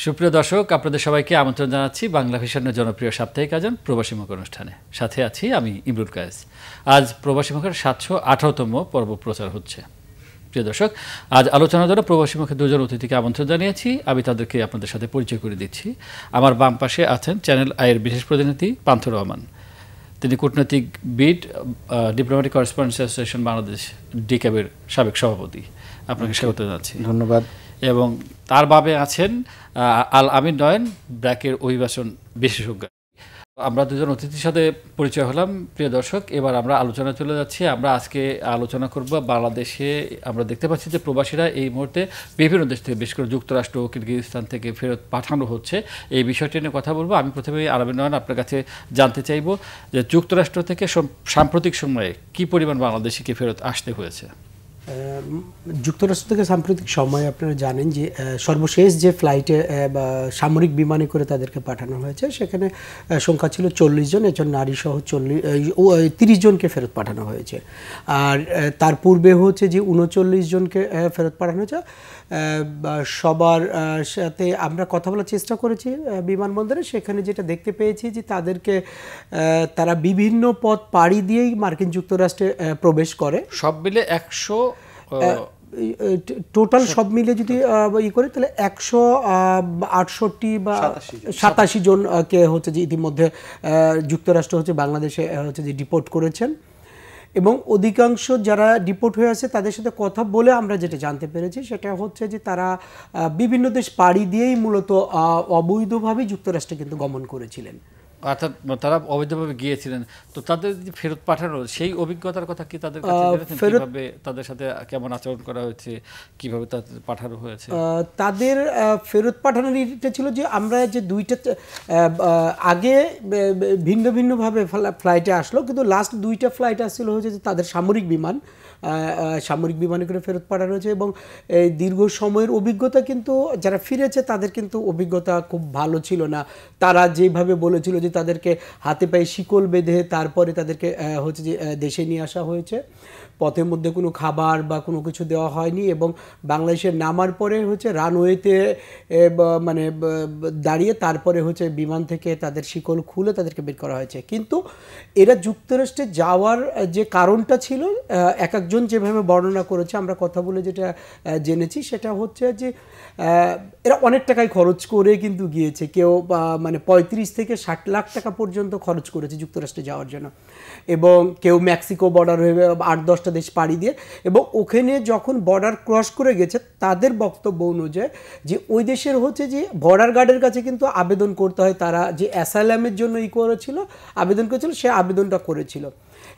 সুপ্রিয় দর্শক, আপনাদের সবাইকে আমন্ত্রণ জানাচ্ছি বাংলা ভিশনের জনপ্রিয় সাপ্তাহিক আয়োজন প্রবাসী মুখ অনুষ্ঠানে। সাথে আছি আমি ইমরুল কায়েস। আজ প্রবাসী মুখের 718তম পর্ব প্রচার হচ্ছে। প্রিয় দর্শক, আজ আলোচনার জন্য প্রবাসী মুখে দুজন অতিথিকে আমন্ত্রণ জানিয়েছি। আমি তাদেরকে আপনাদের সাথে পরিচয় করে দিচ্ছি। আমার বাম পাশে আছেন চ্যানেল আইয়ের বিশেষ প্রতিনিধি পান্থ রহমান। তিনি কূটনৈতিক বিড ডিপ্লোম্যাটিক করেসপন্ডেন্স অ্যাসোসিয়েশন বাংলাদেশ ডিক্যাবের সাবেক সভাপতি। আপনাকে স্বাগত জানাচ্ছি। ধন্যবাদ। এবং তার বাবে আছেন আল আমিন নয়ন, ব্র্যাকের অভিবাসন বিশেষজ্ঞ। আমরা দুজন অতিথির সাথে পরিচয় হলাম। প্রিয় দর্শক, এবার আমরা আলোচনা চলে যাচ্ছি। আমরা আজকে আলোচনা করব বাংলাদেশে আমরা দেখতে পাচ্ছি যে প্রবাসীরা এই মুহূর্তে বিভিন্ন দেশ থেকে, বিশেষ করে যুক্তরাষ্ট্র, কিরগিজস্তান থেকে ফেরত পাঠানো হচ্ছে। এই বিষয়টি নিয়ে কথা বলবো। আমি প্রথমে আল আমিন নয়ন আপনার কাছে জানতে চাইব যে যুক্তরাষ্ট্র থেকে সাম্প্রতিক সময়ে কি পরিমাণ বাংলাদেশিকে ফেরত আসতে হয়েছে? যুক্তরাষ্ট্র থেকে সাম্প্রতিক সময়ে আপনারা জানেন যে সর্বশেষ যে ফ্লাইটে সামরিক বিমানে করে তাদেরকে পাঠানো হয়েছে, সেখানে সংখ্যা ছিল 40 জন, এজন নারী সহ 30 জনকে ফেরত পাঠানো হয়েছে। আর তার পূর্বে হচ্ছে যে 39 জনকে ফেরত পাঠানো হয়েছে। সবার সাথে আমরা কথা বলার চেষ্টা করেছি বিমানবন্দরে। সেখানে যেটা দেখতে পেয়েছি যে তাদেরকে তারা বিভিন্ন পথ পাড়ি দিয়েই মার্কিন যুক্তরাষ্ট্রে প্রবেশ করে। সব মিলে 100 টোটাল সব মিলে যদি করে তাহলে 168 বা 87 জনকে হচ্ছে যে ইতিমধ্যে যুক্তরাষ্ট্র হচ্ছে বাংলাদেশে হচ্ছে যে ডিপোর্ট করেছেন। এবং অধিকাংশ যারা ডিপোর্ট হয়ে আছে তাদের সাথে কথা বলে আমরা যেটা জানতে পেরেছি সেটা হচ্ছে যে তারা বিভিন্ন দেশ পাড়ি দিয়েই মূলত অবৈধভাবে যুক্তরাষ্ট্রে কিন্তু গমন করেছিলেন। অর্থাৎ তারা অবৈধভাবে গিয়েছিলেন। তো তাদের যে ফেরত পাঠানো সেই অভিজ্ঞতার কথা কি তাদের কাছে জেনেছেন? কিভাবে তাদের সাথে কেমন আচরণ করা হয়েছে, কিভাবে তাদের পাঠানো হয়েছে? তাদের ফেরত পাঠানোর এটা ছিল যে আমরা যে দুইটা আগে ভিন্ন ভিন্নভাবে ফ্লাইটে আসলো, কিন্তু লাস্ট দুইটা ফ্লাইট আসছিল হচ্ছে যে তাদের সামরিক বিমানে করে ফেরত পাঠানো হয়েছে। এবং এই দীর্ঘ সময়ের অভিজ্ঞতা কিন্তু যারা ফিরেছে তাদের কিন্তু অভিজ্ঞতা খুব ভালো ছিল না। তারা যেভাবে বলেছিল যে তাদেরকে হাতে পায়ে শিকল বেঁধে তারপরে তাদেরকে হচ্ছে যে দেশে নিয়ে আসা হয়েছে। পথের মধ্যে কোনো খাবার বা কোনো কিছু দেওয়া হয়নি। এবং বাংলাদেশে নামার পরে হচ্ছে রানওয়েতে মানে দাঁড়িয়ে তারপরে হচ্ছে বিমান থেকে তাদের শিকল খুলে তাদেরকে বের করা হয়েছে। কিন্তু এরা যুক্তরাষ্ট্রে যাওয়ার যে কারণটা ছিল এক একজন যেভাবে বর্ণনা করেছে, আমরা কথা বলে যেটা জেনেছি সেটা হচ্ছে যে এরা অনেক টাকায় খরচ করে কিন্তু গিয়েছে। কেউ মানে 35 থেকে 60 লাখ টাকা পর্যন্ত খরচ করেছে যুক্তরাষ্ট্রে যাওয়ার জন্য। এবং কেউ মেক্সিকো বর্ডার হয়ে 8-10টা দেশ পাড়ি দিয়ে, এবং ওখানে যখন বর্ডার ক্রস করে গেছে তাদের বক্তব্য অনুযায়ী যে ওই দেশের হচ্ছে যে বর্ডার গার্ডের কাছে কিন্তু আবেদন করতে হয়। তারা যে অ্যাসাইলামের জন্য আবেদন করেছিল, সে আবেদনটা করেছিল।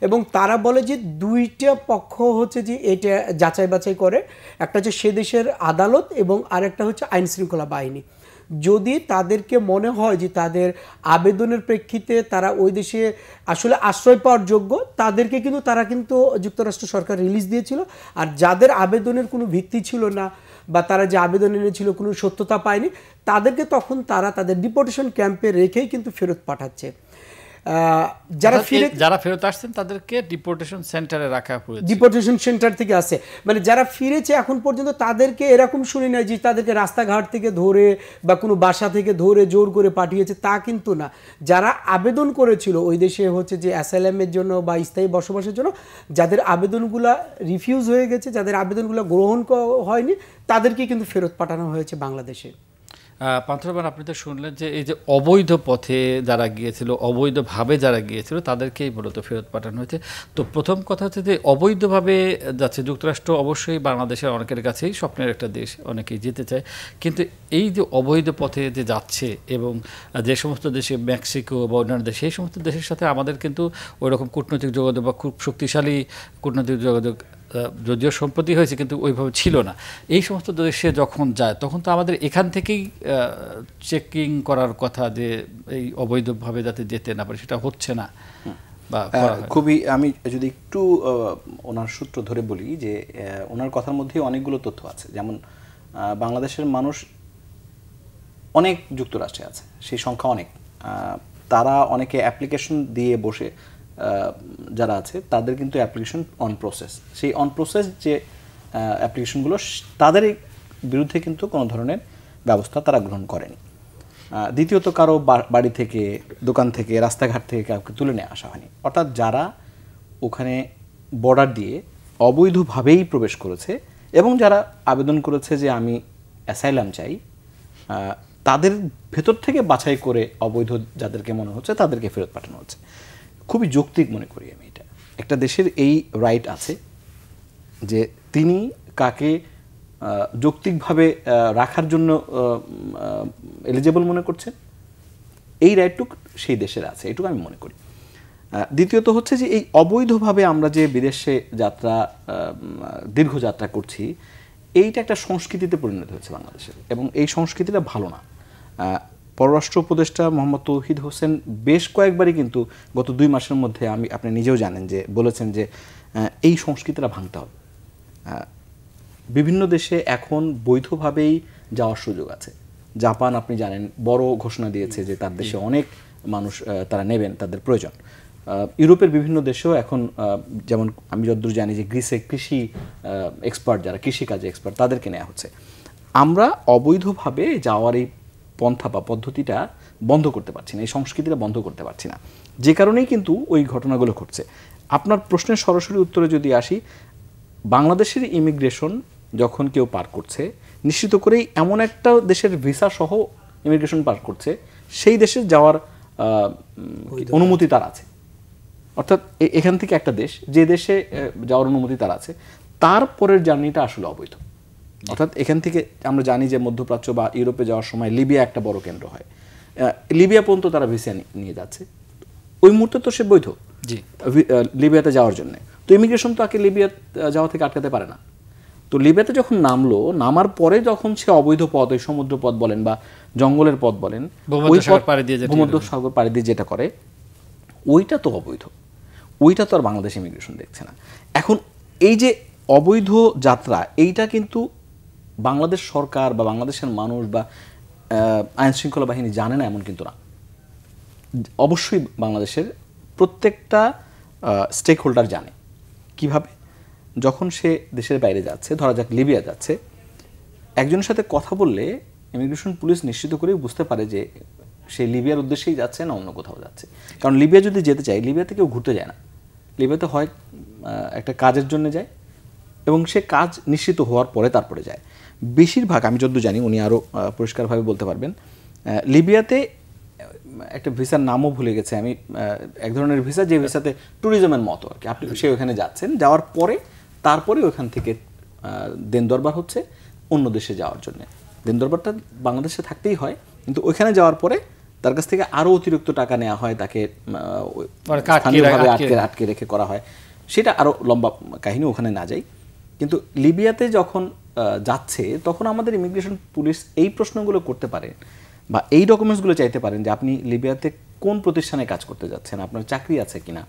এবং তারা বলে যে দুইটা পক্ষ হচ্ছে যে এটা যাচাই বাছাই করে, একটা হচ্ছে সে দেশের আদালত এবং আরেকটা হচ্ছে আইন শৃঙ্খলা বাহিনী। যদি তাদেরকে মনে হয় যে তাদের আবেদনের প্রেক্ষিতে তারা ওই দেশে আসলে আশ্রয় পাওয়ার যোগ্য, তাদেরকে কিন্তু তারা কিন্তু যুক্তরাষ্ট্র সরকার রিলিজ দিয়েছিল। আর যাদের আবেদনের কোনো ভিত্তি ছিল না বা তারা যে আবেদন এনেছিল কোনো সত্যতা পায়নি, তাদেরকে তখন তারা তাদের ডিপোর্টেশন ক্যাম্পে রেখেই কিন্তু ফেরত পাঠাচ্ছে। যারা ফেরত আসছেন তাদেরকে ডিপোর্টেশন সেন্টারে রাখা হয়েছে। ডিপোর্টেশন সেন্টার থেকে আসে, মানে যারা ফিরেছে এখন পর্যন্ত তাদেরকে এরকম শুনি না যে তাদেরকে রাস্তাঘাট থেকে ধরে বা কোনো বাসা থেকে ধরে জোর করে পাঠিয়েছে, তা কিন্তু না। যারা আবেদন করেছিল ওই দেশে হচ্ছে যে অ্যাসাইলামের জন্য বা স্থায়ী বসবাসের জন্য, যাদের আবেদনগুলো রিফিউজ হয়ে গেছে, যাদের আবেদনগুলো গ্রহণ হয়নি, তাদেরকে কিন্তু ফেরত পাঠানো হয়েছে বাংলাদেশে। পান্থরমান, আপনি তো শুনলেন যে এই যে অবৈধ পথে যারা গিয়েছিল, অবৈধভাবে যারা গিয়েছিল তাদেরকেই মূলত ফেরত পাঠানো হয়েছে। তো প্রথম কথা হচ্ছে যে অবৈধভাবে যাচ্ছে যুক্তরাষ্ট্র, অবশ্যই বাংলাদেশের অনেকের কাছেই স্বপ্নের একটা দেশ, অনেকেই যেতে চায়। কিন্তু এই যে অবৈধ পথে যে যাচ্ছে এবং যে সমস্ত দেশে মেক্সিকো বা অন্যান্য দেশ, সেই সমস্ত দেশের সাথে আমাদের কিন্তু ওইরকম কূটনৈতিক যোগাযোগ বা খুব শক্তিশালী কূটনৈতিক যোগাযোগ যদিও সম্প্রতি হয়েছে কিন্তু ওইভাবে ছিল না। এই সমস্ত দেশে যখন যায় তখন তো আমাদের এখান থেকেই চেকিং করার কথা যে এই অবৈধভাবে যাতে যেতে না পারে, সেটা হচ্ছে না। বা খুবই, আমি যদি একটু ওনার সূত্র ধরে বলি যে ওনার কথার মধ্যে অনেকগুলো তথ্য আছে। যেমন বাংলাদেশের মানুষ অনেক যুক্তরাষ্ট্রে আছে, সেই সংখ্যা অনেক। তারা অনেকে অ্যাপ্লিকেশন দিয়ে বসে যারা আছে তাদের কিন্তু অ্যাপ্লিকেশন অন প্রসেস। সেই অন প্রসেস যে অ্যাপ্লিকেশনগুলো, তাদের বিরুদ্ধে কিন্তু কোনো ধরনের ব্যবস্থা তারা গ্রহণ করেনি। দ্বিতীয়ত কারো বাড়ি থেকে, দোকান থেকে, রাস্তাঘাট থেকে কাউকে তুলে নিয়ে আসা হয়নি। অর্থাৎ যারা ওখানে বর্ডার দিয়ে অবৈধভাবেই প্রবেশ করেছে এবং যারা আবেদন করেছে যে আমি অ্যাসাইলাম চাই, তাদের ভেতর থেকে বাছাই করে অবৈধ যাদেরকে মনে হচ্ছে তাদেরকে ফেরত পাঠানো হচ্ছে। খুবই যৌক্তিক মনে করি আমি এটা। একটা দেশের এই রাইট আছে যে তিনি কাকে যৌক্তিকভাবে রাখার জন্য এলিজেবল মনে করছেন, এই রাইটটুকু সেই দেশের আছে, এটুকু আমি মনে করি। দ্বিতীয়ত হচ্ছে যে এই অবৈধভাবে আমরা যে বিদেশে যাত্রা, দীর্ঘ যাত্রা করছি, এইটা একটা সংস্কৃতিতে পরিণত হয়েছে বাংলাদেশের, এবং এই সংস্কৃতিটা ভালো না। পররাষ্ট্র উপদেষ্টা মোহাম্মদ তৌহিদ হোসেন বেশ কয়েকবারই কিন্তু গত 2 মাসের মধ্যে আপনি নিজেও জানেন যে বলেছেন যে এই সংস্কৃতিটা ভাঙতে হবে। বিভিন্ন দেশে এখন বৈধভাবেই যাওয়ার সুযোগ আছে। জাপান আপনি জানেন বড় ঘোষণা দিয়েছে যে তার দেশে অনেক মানুষ তারা নেবেন, তাদের প্রয়োজন। ইউরোপের বিভিন্ন দেশেও এখন, যেমন আমি যতদূর জানি যে গ্রিসে কৃষি এক্সপার্ট, যারা কৃষিকাজে এক্সপার্ট, তাদেরকে নেওয়া হচ্ছে। আমরা অবৈধভাবে যাওয়ার এই পন্থা বা পদ্ধতিটা বন্ধ করতে পারছি না, এই সংস্কৃতিটা বন্ধ করতে পারছি না, যে কারণেই কিন্তু ওই ঘটনাগুলো ঘটছে। আপনার প্রশ্নের সরাসরি উত্তরে যদি আসি, বাংলাদেশের ইমিগ্রেশন যখন কেউ পার করছে, নিশ্চিত করেই এমন একটা দেশের ভিসা সহ ইমিগ্রেশন পার করছে, সেই দেশে যাওয়ার অনুমতি তার আছে। অর্থাৎ এখান থেকে একটা দেশ, যে দেশে যাওয়ার অনুমতি তার আছে, তারপরের জার্নিটা আসলে অবৈধ। অর্থাৎ এখান থেকে আমরা জানি যে মধ্যপ্রাচ্য বা ইউরোপে যাওয়ার সময় লিবিয়া একটা বড় কেন্দ্র হয়, লিবিয়া পর্যন্ত তারা ভিসা নিয়ে যাচ্ছে, ওই মুহূর্তে তো সে বৈধ লিবিয়াতে যাওয়ার জন্য। তো ইমিগ্রেশন তো আগে লিবিয়া যাওয়া থেকে আটকাতে পারে না। তো লিবিয়াতে যখন নামার পরে যখন সে অবৈধ পথ, ওই সমুদ্র পথ বলেন বা জঙ্গলের পথ বলেন, ভূমধ্যসাগর পাড়ি দিয়ে যেটা করে, ওইটা তো অবৈধ, ওইটা তো আর বাংলাদেশ ইমিগ্রেশন দেখছে না। এখন এই যে অবৈধ যাত্রা, এইটা কিন্তু বাংলাদেশ সরকার বা বাংলাদেশের মানুষ বা আইন শৃঙ্খলা বাহিনী জানে না এমন কিন্তু না। অবশ্যই বাংলাদেশের প্রত্যেকটা স্টেক হোল্ডার জানে। কিভাবে? যখন সে দেশের বাইরে যাচ্ছে, ধরা যাক লিবিয়া যাচ্ছে, একজনের সাথে কথা বললে ইমিগ্রেশন পুলিশ নিশ্চিত করেই বুঝতে পারে যে সে লিবিয়ার উদ্দেশ্যেই যাচ্ছে না অন্য কোথাও যাচ্ছে। কারণ লিবিয়া যদি যেতে চায়, লিবিয়াতে কেউ ঘুরতে যায় না, লিবিয়াতে হয় একটা কাজের জন্য যায়, এবং সে কাজ নিশ্চিত হওয়ার পরে তারপরে যায়। বেশিরভাগ, আমি যতদূর জানি, উনি আরও পরিষ্কারভাবে বলতে পারবেন, লিবিয়াতে একটা ভিসার নামও ভুলে গেছে আমি, এক ধরনের ভিসা যে ভিসাতে ট্যুরিজমের মতো আর কি, আপনি সে ওখানে যাচ্ছেন, যাওয়ার পরে তারপরে ওখান থেকে দেন দরবার হচ্ছে অন্য দেশে যাওয়ার জন্য। দেন দরবারটা বাংলাদেশে থাকতেই হয়, কিন্তু ওইখানে যাওয়ার পরে তার কাছ থেকে আরও অতিরিক্ত টাকা নেওয়া হয়, তাকে স্থানীয়ভাবে আটকে রেখে করা হয়। সেটা আরও লম্বা কাহিনী, ওখানে না যাই। কিন্তু লিবিয়াতে যখন যাচ্ছে, তখন আমাদের ইমিগ্রেশন পুলিশ এই প্রশ্নগুলো করতে পারে বা এই ডকুমেন্টসগুলো চাইতে পারেন যে আপনি লিবিয়াতে কোন প্রতিষ্ঠানে কাজ করতে যাচ্ছেন, আপনার চাকরি আছে কিনা।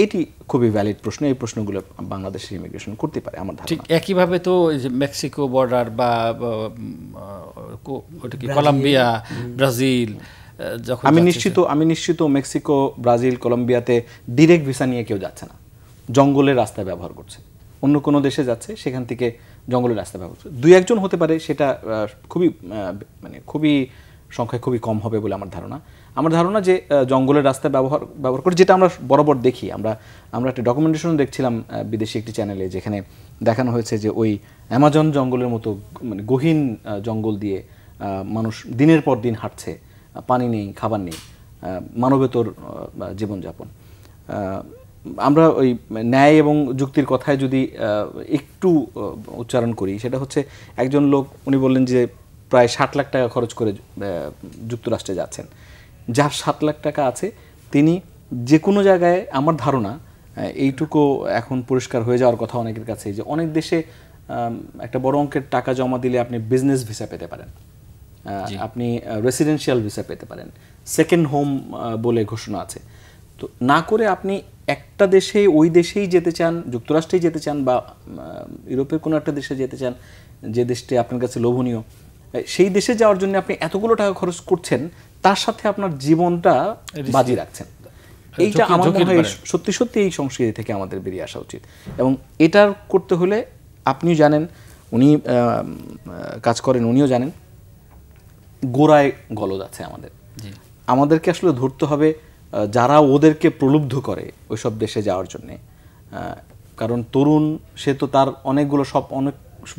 এটি খুবই ভ্যালিড প্রশ্ন, এই প্রশ্নগুলো বাংলাদেশের ইমিগ্রেশন করতে পারে আমার ধারণা। ঠিক একইভাবে তো মেক্সিকো বর্ডার বা কলম্বিয়া, ব্রাজিল, যখন আমি নিশ্চিত মেক্সিকো, ব্রাজিল, কলম্বিয়াতে ডিরেক্ট ভিসা নিয়ে কেউ যাচ্ছে না, জঙ্গলের রাস্তায় ব্যবহার করছে। অন্য কোনো দেশে যাচ্ছে, সেখান থেকে জঙ্গলের রাস্তা ব্যবহার করছে। 2-1 হতে পারে, সেটা খুবই সংখ্যায় খুবই কম হবে বলে আমার ধারণা যে জঙ্গলের রাস্তা ব্যবহার করে, যেটা আমরা বরাবর দেখি। আমরা একটা ডকুমেন্টেশন দেখছিলাম বিদেশি একটি চ্যানেলে, যেখানে দেখানো হয়েছে যে ওই অ্যামাজন জঙ্গলের মতো গহীন জঙ্গল দিয়ে মানুষ দিনের পর দিন হাঁটছে, পানি নেই, খাবার নেই, মানবেতর জীবনযাপন। আমরা ওই ন্যায় এবং যুক্তির কথায় যদি একটু উচ্চারণ করি, সেটা হচ্ছে একজন লোক, উনি বললেন যে প্রায় 60 লাখ টাকা খরচ করে যুক্তরাষ্ট্রে যাচ্ছেন। যার 7 লাখ টাকা আছে, তিনি যে কোনো জায়গায়, আমার ধারণা এইটুকু এখন পরিষ্কার হয়ে যাওয়ার কথা অনেকের কাছে, যে অনেক দেশে একটা বড় অঙ্কের টাকা জমা দিলে আপনি বিজনেস ভিসা পেতে পারেন, আপনি রেসিডেন্সিয়াল ভিসা পেতে পারেন, সেকেন্ড হোম বলে ঘোষণা আছে। তো না করে আপনি একটা দেশে, ওই দেশেই যেতে চান, যুক্তরাষ্ট্রেই যেতে চান বা ইউরোপের কোনো একটা দেশে যেতে চান, যে দেশটি আপনার কাছে লোভনীয়, সেই দেশে যাওয়ার জন্য আপনি এতগুলো টাকা খরচ করছেন, তার সাথে আপনার জীবনটা বাজি রাখছেন। এইটা আমার মনে হয় সত্যি সত্যি এই সংস্কৃতি থেকে আমাদের বেরিয়ে আসা উচিত। এবং এটার করতে হলে, আপনিও জানেন, উনি কাজ করেন, উনিও জানেন গোড়ায় গলদ আছে আমাদের। আমাদেরকে আসলে ধরতে হবে যারা ওদেরকে প্রলুব্ধ করে ওইসব দেশে যাওয়ার জন্যে। কারণ তরুণ সে তো তার অনেকগুলো অনেক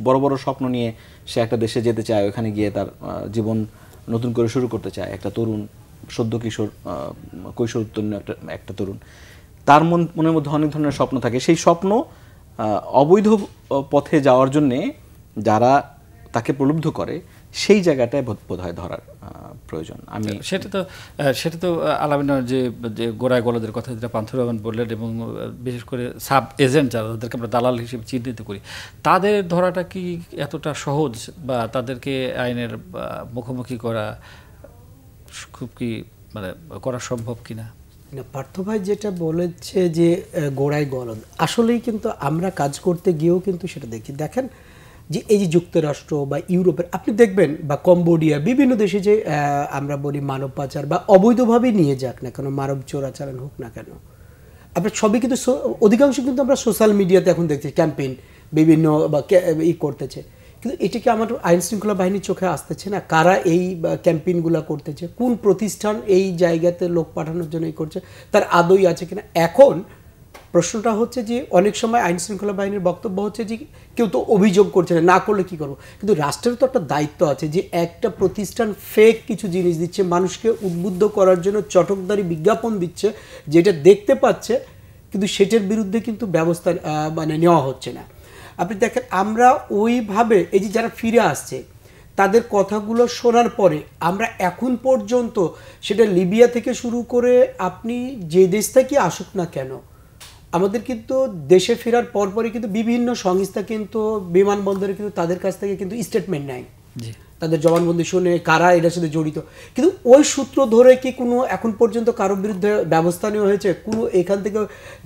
বড় বড় স্বপ্ন নিয়ে সে একটা দেশে যেতে চায়, ওখানে গিয়ে তার জীবন নতুন করে শুরু করতে চায়। একটা তরুণ সদ্য কিশোর কৈশোর উত্তীর্ণ একটা তরুণ, তার মনের মধ্যে অনেক ধরনের স্বপ্ন থাকে। সেই স্বপ্ন অবৈধ পথে যাওয়ার জন্যে যারা তাকে প্রলুব্ধ করে সেই জায়গাটায় বোধহয় ধরার প্রয়োজন। আমি সেটা তো আলামিনার যে গোড়ায় গলদের কথা যেটা পান্থুর রহমান বললেন, এবং বিশেষ করে সাব এজেন্ট যারা, তাদেরকে আমরা দালাল হিসেবে চিহ্নিত করি, তাদের ধরাটা কি এতটা সহজ, বা তাদেরকে আইনের মুখোমুখি করা খুব কি মানে করা সম্ভব কিনা? না, পার্থ ভাই যেটা বলেছে যে গোড়ায় গলদ, আসলেই কিন্তু আমরা কাজ করতে গিয়েও কিন্তু সেটা দেখি। দেখেন যে এই যে যুক্তরাষ্ট্র বা ইউরোপের আপনি দেখবেন, বা কম্বোডিয়া, বিভিন্ন দেশে যে আমরা বলি মানব পাচার বা অবৈধভাবে নিয়ে যাক না কেন, মানব চোরাচালান হোক না কেন, আপনার সবই কিন্তু অধিকাংশ কিন্তু আমরা সোশ্যাল মিডিয়াতে এখন দেখছি ক্যাম্পেইন বিভিন্ন বা করতেছে। কিন্তু এটাকে আমার আইন শৃঙ্খলা বাহিনীর চোখে আসতেছে না, কারা এই ক্যাম্পেইনগুলো করতেছে, কোন প্রতিষ্ঠান এই জায়গাতে লোক পাঠানোর জন্য করছে, তার আদৌ আছে কিনা। এখন প্রশ্নটা হচ্ছে যে অনেক সময় আইন শৃঙ্খলা বাহিনীর বক্তব্য হচ্ছে যে কেউ তো অভিযোগ করছে না, না করলে কি করবো। কিন্তু রাষ্ট্রের তো একটা দায়িত্ব আছে যে একটা প্রতিষ্ঠান ফেক কিছু জিনিস দিচ্ছে, মানুষকে উদ্বুদ্ধ করার জন্য চটকদারি বিজ্ঞাপন দিচ্ছে, যেটা দেখতে পাচ্ছে, কিন্তু সেটার বিরুদ্ধে কিন্তু ব্যবস্থা মানে নেওয়া হচ্ছে না। আপনি দেখেন আমরা ওইভাবে এই যে যারা ফিরে আসছে তাদের কথাগুলো শোনার পরে আমরা এখন পর্যন্ত, সেটা লিবিয়া থেকে শুরু করে আপনি যে দেশ থেকে আসুক না কেন, আমাদের কিন্তু দেশে ফেরার পরপরই কিন্তু বিভিন্ন সংস্থা কিন্তু বিমানবন্দরে কিন্তু তাদের কাছ থেকে কিন্তু স্টেটমেন্ট নেয়, তাদের জবানবন্দি শুনে কারা এটার সাথে জড়িত। কিন্তু ওই সূত্র ধরে কি কোনো এখন পর্যন্ত কারোর বিরুদ্ধে ব্যবস্থা নেওয়া হয়েছে? কোনো এখান থেকে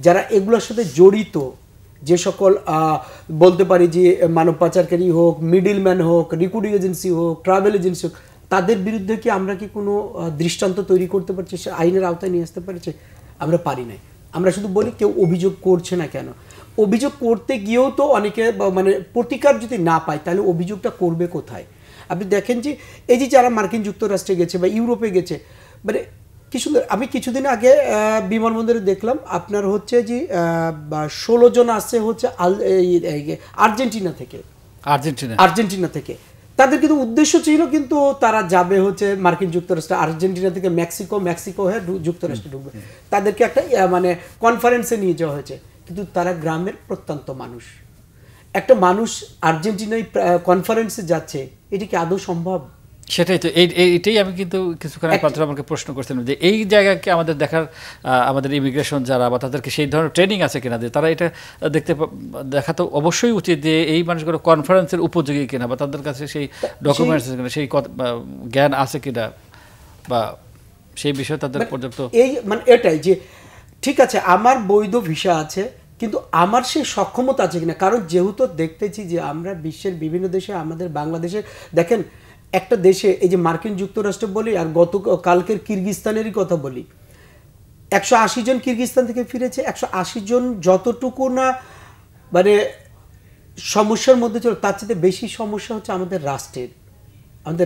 যারা এগুলোর সাথে জড়িত, যে সকল বলতে পারি যে মানব পাচারকারী হোক, মিডলম্যান হোক, রিক্রুটিং এজেন্সি হোক, ট্রাভেল এজেন্সি হোক, তাদের বিরুদ্ধে কি আমরা কি কোনো দৃষ্টান্ত তৈরি করতে পারছি, সে আইনের আওতায় নিয়ে আসতে পারছি? আমরা পারি নাই। আমরা শুধু বলি কেউ অভিযোগ করছে না কেন। অভিযোগ করতে গিয়েও তো অনেকে মানে প্রতিকার যদি না পায় তাহলে অভিযোগটা করবে কোথায়? আপনি দেখেন যে এই যে যারা মার্কিন যুক্তরাষ্ট্রে গেছে বা ইউরোপে গেছে, মানে কি সুন্দর। আমি কিছুদিন আগে বিমানবন্দরে দেখলাম আপনার হচ্ছে যে 16 জন আসছে হচ্ছে আর্জেন্টিনা থেকে। তাদের কিন্তু উদ্দেশ্য ছিল কিন্তু তারা যাবে হচ্ছে মার্কিন যুক্তরাষ্ট্র, আর্জেন্টিনা থেকে মেক্সিকো হয়ে যুক্তরাষ্ট্রে ঢুকবে। তাদেরকে একটা মানে কনফারেন্সে নিয়ে যাওয়া হয়েছে, কিন্তু তারা গ্রামের প্রত্যন্ত মানুষ। একটা মানুষ আর্জেন্টিনায় কনফারেন্সে যাচ্ছে, এটি কি আদৌ সম্ভব? সেটাই তো, এইটাই আমি কিন্তু কিছুক্ষণ আগে আমাকে প্রশ্ন করছিলাম যে এই জায়গাকে আমাদের দেখার, আমাদের ইমিগ্রেশন যারা বা তাদেরকে সেই ধরনের ট্রেনিং আছে কিনা, যে তারা এটা দেখা তো অবশ্যই উচিত যে এই মানুষগুলো কনফারেন্সের উপযোগী কিনা, বা তাদের কাছে সেই ডকুমেন্টস আছে কিনা, সেই জ্ঞান আছে কিনা, বা সেই বিষয়ে তাদের পর্যাপ্ত এই মানে এটাই যে ঠিক আছে আমার বৈধ ভিসা আছে, কিন্তু আমার সেই সক্ষমতা আছে কিনা। কারণ যেহেতু দেখতেছি যে আমরা বিশ্বের বিভিন্ন দেশে, আমাদের বাংলাদেশে দেখেন একটা দেশে এই যে মার্কিন যুক্তরাষ্ট্র বলি আর কালকের কিরগিস্তানেরই কথা বলি, 180 জন কিরগিস্তান থেকে ফিরেছে। 180 জন যতটুকু না মানে সমস্যার মধ্যে ছিল, তার চেয়ে বেশি সমস্যা হচ্ছে আমাদের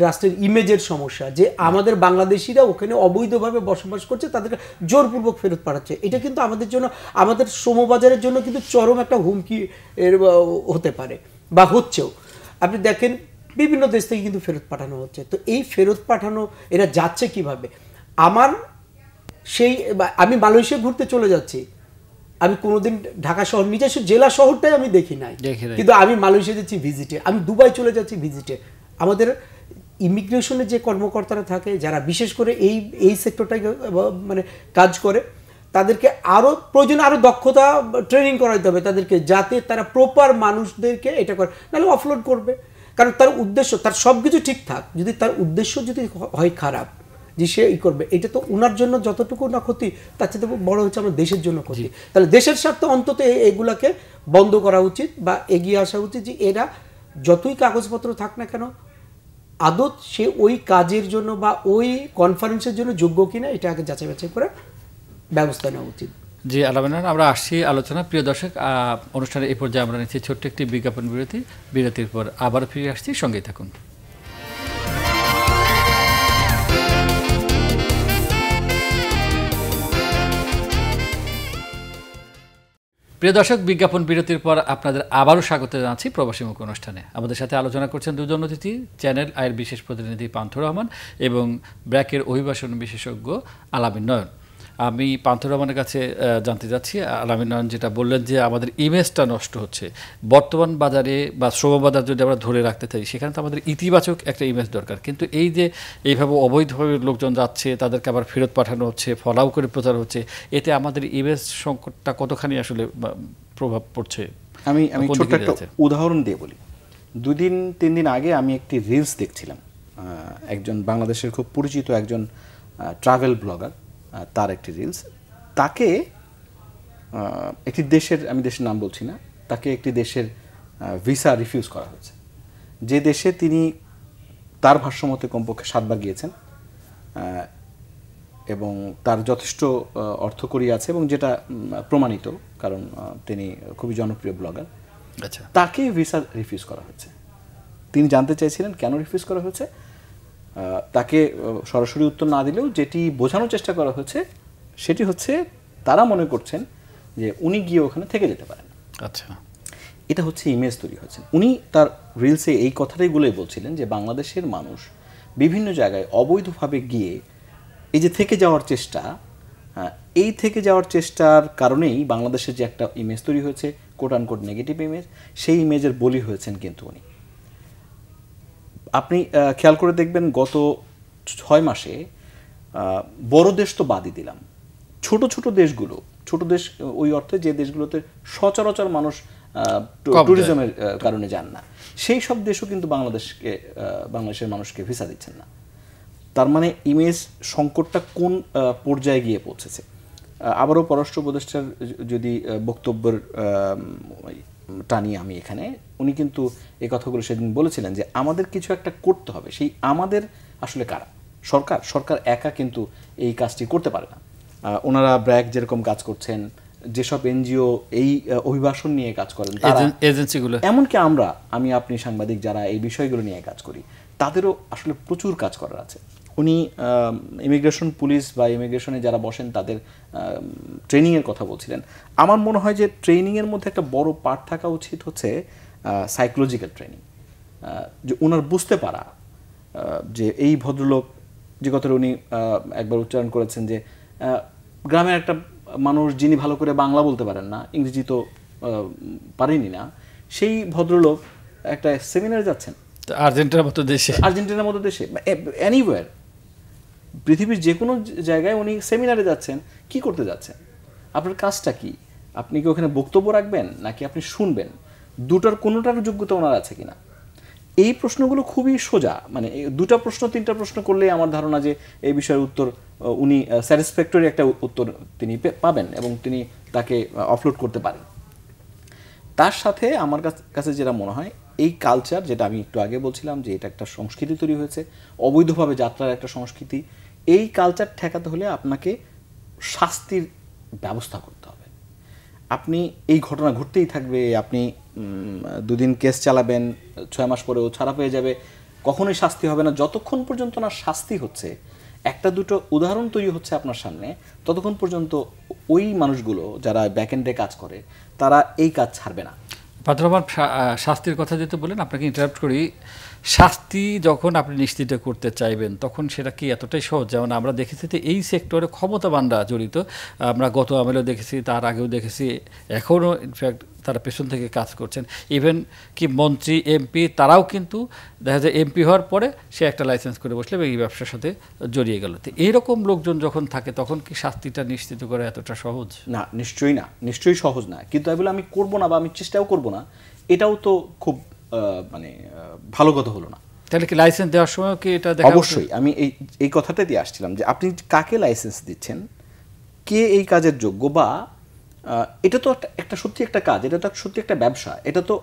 রাষ্ট্রের ইমেজের সমস্যা, যে আমাদের বাংলাদেশিরা ওখানে অবৈধভাবে বসবাস করছে, তাদেরকে জোরপূর্বক ফেরত পাঠাচ্ছে। এটা কিন্তু আমাদের জন্য, আমাদের শ্রমবাজারের জন্য কিন্তু চরম একটা হুমকি হতে পারে বা হচ্ছেও। আপনি দেখেন বিভিন্ন দেশ থেকে কিন্তু ফেরত পাঠানো হচ্ছে। তো এই ফেরত পাঠানো এরা যাচ্ছে কিভাবে? আমি মালয়েশিয়া ঘুরতে চলে যাচ্ছি, আমি কোনোদিন ঢাকা শহর নিজস্ব জেলা শহরটাই আমি দেখি নাই, কিন্তু আমি মালয়েশিয়া যাচ্ছি ভিজিটে, আমি দুবাই চলে যাচ্ছি ভিজিটে। আমাদের ইমিগ্রেশনের যে কর্মকর্তারা থাকে, যারা বিশেষ করে এই সেক্টরটাই মানে কাজ করে, তাদেরকে আরও প্রয়োজনে আরও দক্ষতা ট্রেনিং করাইতে হবে তাদেরকে, যাতে তারা প্রপার মানুষদেরকে এটা করে, নাহলে অফলোড করবে। কারণ তার উদ্দেশ্য, তার সব কিছু ঠিকঠাক, যদি তার উদ্দেশ্য যদি হয় খারাপ, যে সে করবে, এটা তো ওনার জন্য যতটুকু না ক্ষতি, তার চেয়ে বড় হচ্ছে আমার দেশের জন্য ক্ষতি। তাহলে দেশের স্বার্থে অন্তত এগুলাকে বন্ধ করা উচিত বা এগিয়ে আসা উচিত, যে এরা যতই কাগজপত্র থাক না কেন আদত সে ওই কাজের জন্য বা ওই কনফারেন্সের জন্য যোগ্য কিনা, এটা আগে যাচাই বাছাই করে ব্যবস্থা নেওয়া উচিত। জি আলামিনা, আমরা আসছি আলোচনা। প্রিয় দর্শক, অনুষ্ঠানের এই পর্যায়ে আমরা নিচ্ছি ছোট্ট একটি বিজ্ঞাপন বিরতির পর আবার ফিরে আসছি, সঙ্গেই থাকুন। প্রিয় দর্শক, বিজ্ঞাপন বিরতির পর আপনাদের আবারও স্বাগত জানাচ্ছি প্রবাসী মুখ অনুষ্ঠানে। আমাদের সাথে আলোচনা করছেন দুজন অতিথি, চ্যানেল আয়ের বিশেষ প্রতিনিধি পান্থ রহমান এবং ব্র্যাকের অভিবাসন বিশেষজ্ঞ আলামিন নয়ন। আমি পান্থ রহমানের কাছে জানতে চাচ্ছি, আলামিন নয়ন যেটা বললেন যে আমাদের ইমেজটা নষ্ট হচ্ছে বর্তমান বাজারে বা শ্রমবাজার যদি আমরা ধরে রাখতে চাই, সেখানে তো আমাদের ইতিবাচক একটা ইমেজ দরকার। কিন্তু এই যে এইভাবে অবৈধভাবে লোকজন যাচ্ছে, তাদেরকে আবার ফেরত পাঠানো হচ্ছে, ফলাও করে প্রচার হচ্ছে, এতে আমাদের ইমেজ সংকটটা কতখানি আসলে প্রভাব পড়ছে? আমি ছোট্ট একটা উদাহরণ দিয়ে বলি। 2-3 দিন আগে আমি একটি রিলস দেখছিলাম, একজন বাংলাদেশের খুব পরিচিত একজন ট্রাভেল ব্লগার, তার একটি রিলস। তাকে একটি দেশের, আমি দেশের নাম বলছি না, তাকে একটি দেশের ভিসা রিফিউজ করা হয়েছে, যে দেশে তিনি তার ভাষ্যমতে কমপক্ষে 7 বার গিয়েছেন এবং তার যথেষ্ট অর্থকড়ি আছে, এবং যেটা প্রমাণিত, কারণ তিনি খুবই জনপ্রিয় ব্লগার। আচ্ছা, তাকে ভিসা রিফিউজ করা হয়েছে। তিনি জানতে চাইছিলেন কেন রিফিউজ করা হয়েছে। তাকে সরাসরি উত্তর না দিলেও যেটি বোঝানোর চেষ্টা করা হয়েছে সেটি হচ্ছে, তারা মনে করছেন যে উনি গিয়ে ওখানে থেকে যেতে পারেন। আচ্ছা, এটা হচ্ছে ইমেজ তৈরি হচ্ছে। উনি তার রিলসে এই কথাটাই বলছিলেন যে বাংলাদেশের মানুষ বিভিন্ন জায়গায় অবৈধভাবে গিয়ে এই যে থেকে যাওয়ার চেষ্টা, এই থেকে যাওয়ার চেষ্টার কারণেই বাংলাদেশের যে একটা ইমেজ তৈরি হয়েছে, কোট আনকোট নেগেটিভ ইমেজ, সেই ইমেজের বলি হয়েছেন কিন্তু উনি। আপনি খেয়াল করে দেখবেন গত 6 মাসে বড় দেশ তো বাদই দিলাম, ছোট ছোট দেশগুলো, ছোট দেশ ওই অর্থে যে দেশগুলোতে সচরাচর মানুষ ট্যুরিজমের কারণে যান না, সেই সব দেশও কিন্তু বাংলাদেশের মানুষকে ভিসা দিচ্ছেন না। তার মানে ইমেজ সংকটটা কোন পর্যায়ে গিয়ে পৌঁছেছে। আবারও পররাষ্ট্র উপদেষ্টার যদি বক্তব্যের টানি আমি এখানে, উনি কিন্তু এই কথাগুলো সেদিন বলেছিলেন যে আমাদের কিছু একটা করতে হবে। সেই আমাদের আসলে কারা? সরকার একা কিন্তু এই কাজটি করতে পারে না। ওনারা ব্র্যাক যেরকম কাজ করছেন, যেসব এনজিও এই অভিবাসন নিয়ে কাজ করেন, এজেন্সিগুলো, এমনকি আমি আপনি সাংবাদিক যারা এই বিষয়গুলো নিয়ে কাজ করি, তাদেরও আসলে প্রচুর কাজ করার আছে। উনি ইমিগ্রেশন পুলিশ বা ইমিগ্রেশনে যারা বসেন তাদের ট্রেনিংয়ের কথা বলছিলেন। আমার মনে হয় যে ট্রেনিংয়ের মধ্যে একটা বড় পার্ট থাকা উচিত হচ্ছে সাইকোলজিক্যাল ট্রেনিং, যে ওনার বুঝতে পারা যে এই ভদ্রলোক, যে কথাটা উনি একবার উচ্চারণ করেছেন যে গ্রামের একটা মানুষ যিনি ভালো করে বাংলা বলতে পারেন না, ইংরেজি তো পারেনি না, সেই ভদ্রলোক একটা সেমিনারে যাচ্ছেন আর্জেন্টিনার মতো দেশে, এনিওয়্যার, পৃথিবীর যে কোনো জায়গায় উনি সেমিনারে যাচ্ছেন। কি করতে যাচ্ছেন? আপনার কাজটা কি? আপনি কি ওখানে বক্তব্য রাখবেন নাকি আপনি শুনবেন? দুটার কোনোটার যোগ্যতা ওনার আছে কিনা? এই প্রশ্নগুলো খুবই সোজা, মানে 2টা প্রশ্ন 3টা প্রশ্ন করলে আমার ধারণা যে এই বিষয়ের উত্তর উনি স্যাটিসফ্যাক্টরি একটা উত্তর তিনি পাবেন এবং তিনি তাকে অফলোড করতে পারেন। তার সাথে আমার কাছে যেটা মনে হয়, এই কালচার, যেটা আমি একটু আগে বলছিলাম যে এটা একটা সংস্কৃতি তৈরি হয়েছে, অবৈধভাবে যাত্রার একটা সংস্কৃতি, এই কালচার ঠেকাতে হলে আপনাকে শাস্তির ব্যবস্থা করতে হবে। আপনি এই ঘটনা ঘটতেই থাকবে, আপনি 2 দিন কেস চালাবেন, 6 মাস পরেও ছাড়া পেয়ে যাবে, কখনোই শাস্তি হবে না। যতক্ষণ পর্যন্ত না শাস্তি হচ্ছে, 1-2টো উদাহরণ তৈরি হচ্ছে আপনার সামনে, ততক্ষণ পর্যন্ত ওই মানুষগুলো যারা ব্যাকএন্ডে কাজ করে তারা এই কাজ ছাড়বে না। পাত্রমান শাস্তির কথা যেতে বলেন, আপনাকে ইন্টারাপ্ট করি। শাস্তি যখন আপনি নিশ্চিত করতে চাইবেন, তখন সেটা কি এতটাই সহজ? যেমন আমরা দেখেছি যে এই সেক্টরে ক্ষমতাবানরা জড়িত, আমরা গত আমলেও দেখেছি, তার আগেও দেখেছি, এখনও ইনফ্যাক্ট তারা পেছন থেকে কাজ করছেন। ইভেন কি মন্ত্রী, এমপি, তারাও কিন্তু দেখা যায় এমপি হওয়ার পরে সে একটা লাইসেন্স করে বসলে এবং এই ব্যবসার সাথে জড়িয়ে গেল। তো এইরকম লোকজন যখন থাকে, তখন কি শাস্তিটা নিশ্চিত করা এতটা সহজ? না, নিশ্চয়ই সহজ না। কিন্তু আমি করবো না বা আমি চেষ্টাও করবো না, এটাও তো খুব মানে ভালো কথা হলো না। তাহলে কি লাইসেন্স দেওয়ার সময় কি এটা? অবশ্যই আমি এই কথাটা দিয়ে আসছিলাম যে আপনি কাকে লাইসেন্স দিচ্ছেন, কে এই কাজের যোগ্য, বা এটা তো একটা সত্যি একটা কাজ, এটা তো সত্যি একটা ব্যবসা, এটা তো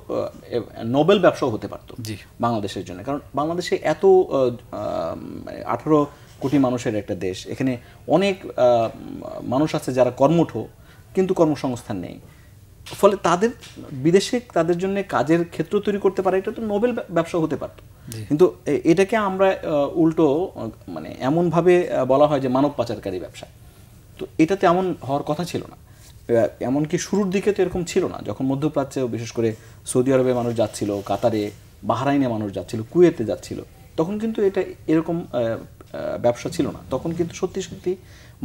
নোবেল ব্যবসাও হতে পারতো বাংলাদেশের জন্য। কারণ বাংলাদেশে এত 18 কোটি মানুষের একটা দেশ, এখানে অনেক মানুষ আছে যারা কর্মঠ কিন্তু কর্মসংস্থান নেই, ফলে বিদেশে তাদের জন্য কাজের ক্ষেত্র তৈরি করতে পারে, এটা তো নোবেল ব্যবসা হতে পারত। কিন্তু এটাকে আমরা উল্টো মানে এমনভাবে বলা হয় যে মানব পাচারকারী ব্যবসা, তো এটা তেমন হওয়ার কথা ছিল না। এমনকি শুরুর দিকে তো এরকম ছিল না, যখন মধ্যপ্রাচ্যেও বিশেষ করে সৌদি আরবে মানুষ যাচ্ছিল, কাতারে, বাহরাইনে মানুষ যাচ্ছিল, কুয়েতে যাচ্ছিল, তখন কিন্তু এটা এরকম ব্যবসা ছিল না। তখন কিন্তু সত্যি সত্যি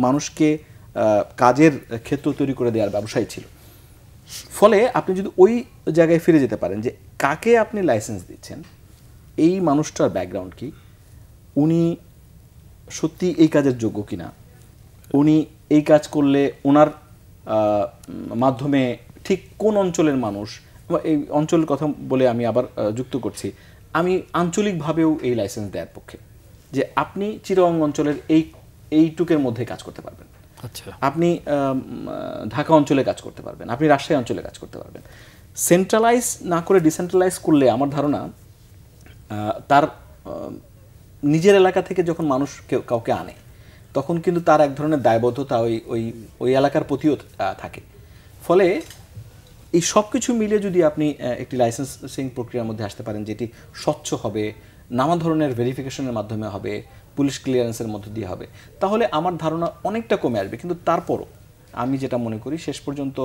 মানুষকে কাজের ক্ষেত্র তৈরি করে দেওয়ার ব্যবসাই ছিল। ফলে আপনি যদি ওই জায়গায় ফিরে যেতে পারেন যে কাকে আপনি লাইসেন্স দিচ্ছেন, এই মানুষটার ব্যাকগ্রাউন্ড কি, উনি সত্যি এই কাজের যোগ্য কিনা, উনি এই কাজ করলে ওনার মাধ্যমে ঠিক কোন অঞ্চলের মানুষ, এই অঞ্চলের কথা বলে আমি আবার যুক্ত করছি, আমি আঞ্চলিকভাবেও এই লাইসেন্স দেওয়ার পক্ষে, যে আপনি চিটাগং অঞ্চলের এইটুকের মধ্যে কাজ করতে পারবেন, আচ্ছা, আপনি ঢাকা অঞ্চলে কাজ করতে পারবেন, আপনি রাজশাহী অঞ্চলে কাজ করতে পারবেন। সেন্ট্রালাইজ না করে ডিসেন্ট্রালাইজ করলে আমার ধারণা তার নিজের এলাকা থেকে যখন মানুষ কাউকে আনে তখন কিন্তু তার এক ধরনের দায়বদ্ধতা ওই এলাকার প্রতিও থাকে। ফলে এই সব কিছু মিলে যদি আপনি একটি লাইসেন্সিং প্রক্রিয়ার মধ্যে আসতে পারেন যেটি স্বচ্ছ হবে, নানা ধরনের ভেরিফিকেশনের মাধ্যমে হবে, পুলিশ ক্লিয়ারেন্সের মধ্য দিয়ে হবে, তাহলে আমার ধারণা অনেকটা কমে আসবে। কিন্তু তারপরও আমি যেটা মনে করি শেষ পর্যন্ত